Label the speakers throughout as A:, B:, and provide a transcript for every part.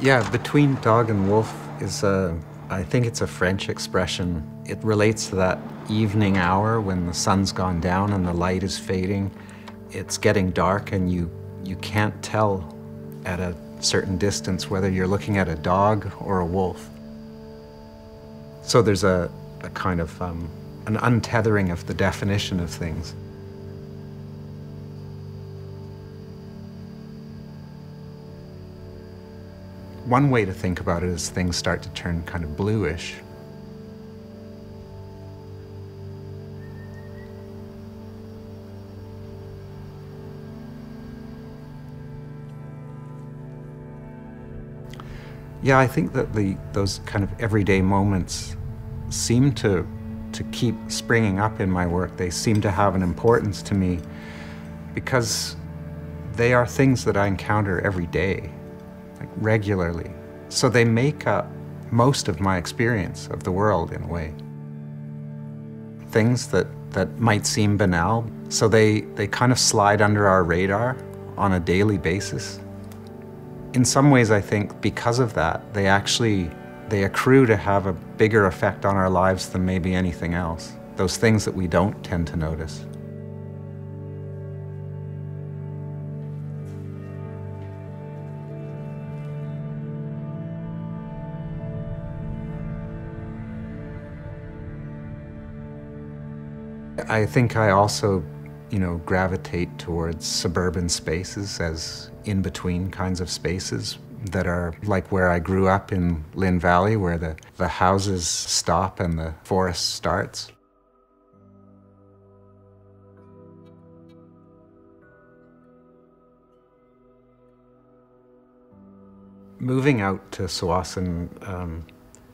A: Yeah, between dog and wolf is I think it's a French expression. It relates to that evening hour when the sun's gone down and the light is fading. It's getting dark and you can't tell at a certain distance whether you're looking at a dog or a wolf. So there's a kind of an untethering of the definition of things. One way to think about it is things start to turn kind of bluish. Yeah, I think that those kind of everyday moments seem to keep springing up in my work. They seem to have an importance to me because they are things that I encounter every day, like regularly. So they make up most of my experience of the world in a way. Things that might seem banal, so they kind of slide under our radar on a daily basis. In some ways, I think because of that, they accrue to have a bigger effect on our lives than maybe anything else. Those things that we don't tend to notice. I think I also, gravitate towards suburban spaces as in-between kinds of spaces that are like where I grew up in Lynn Valley, where the houses stop and the forest starts. Moving out to Tsawwassen,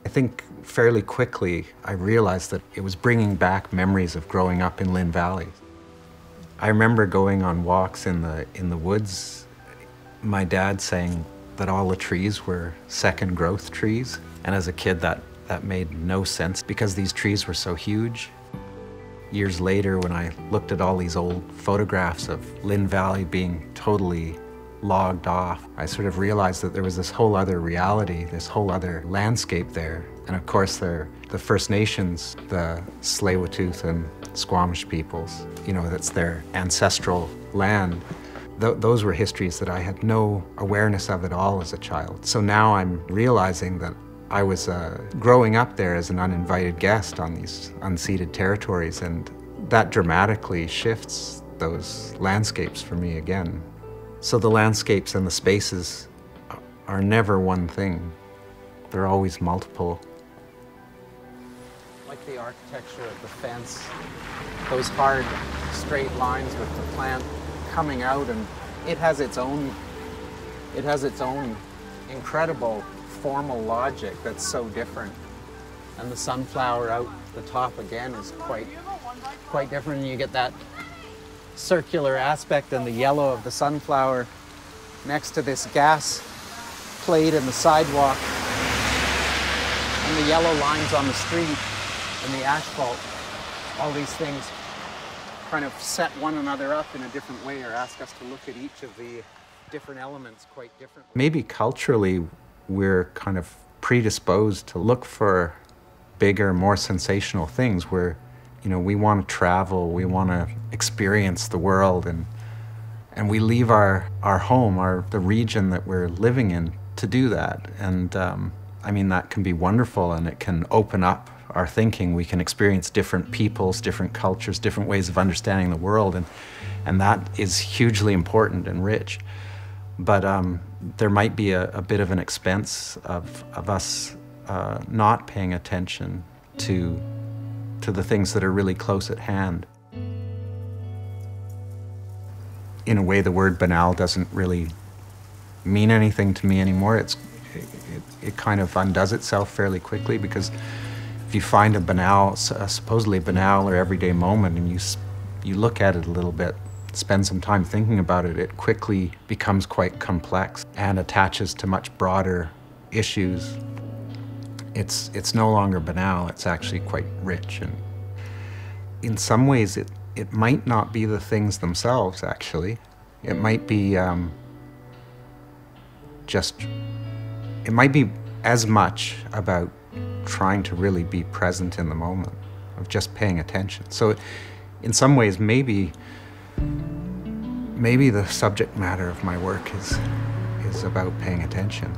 A: I think fairly quickly I realized that it was bringing back memories of growing up in Lynn Valley. I remember going on walks in the woods, my dad saying that all the trees were second growth trees. And as a kid, that made no sense because these trees were so huge. Years later, when I looked at all these old photographs of Lynn Valley being totally logged off, I sort of realized that there was this whole other reality, this whole other landscape there. And of course, the First Nations, the Tsleil-Waututh and Squamish peoples, that's their ancestral land. Those were histories that I had no awareness of at all as a child. So now I'm realizing that I was growing up there as an uninvited guest on these unceded territories, and that dramatically shifts those landscapes for me again. So the landscapes and the spaces are never one thing. They're always multiple.
B: Like the architecture of the fence, those hard, straight lines with the plant coming out, and it has its own incredible formal logic that's so different. And the sunflower out the top again is quite different. And you get that circular aspect and the yellow of the sunflower next to this gas plate in the sidewalk, and the yellow lines on the street and the asphalt. All these things kind of set one another up in a different way, or ask us to look at each of the different elements quite differently.
A: Maybe culturally, we're kind of predisposed to look for bigger, more sensational things where, we want to travel, we want to experience the world, and we leave our home, the region that we're living in, to do that. And that can be wonderful, and it can open up our thinking. We can experience different peoples, different cultures, different ways of understanding the world, and that is hugely important and rich. But there might be a bit of an expense of us not paying attention to the things that are really close at hand. In a way, the word banal doesn't really mean anything to me anymore. It kind of undoes itself fairly quickly, because if you find a supposedly banal or everyday moment, and you look at it a little bit, spend some time thinking about it, it quickly becomes quite complex and attaches to much broader issues. It's no longer banal, it's actually quite rich. And in some ways, it might not be the things themselves, actually. It might be just it might be as much about trying to really be present in the moment, of just paying attention. So in some ways, maybe the subject matter of my work is about paying attention.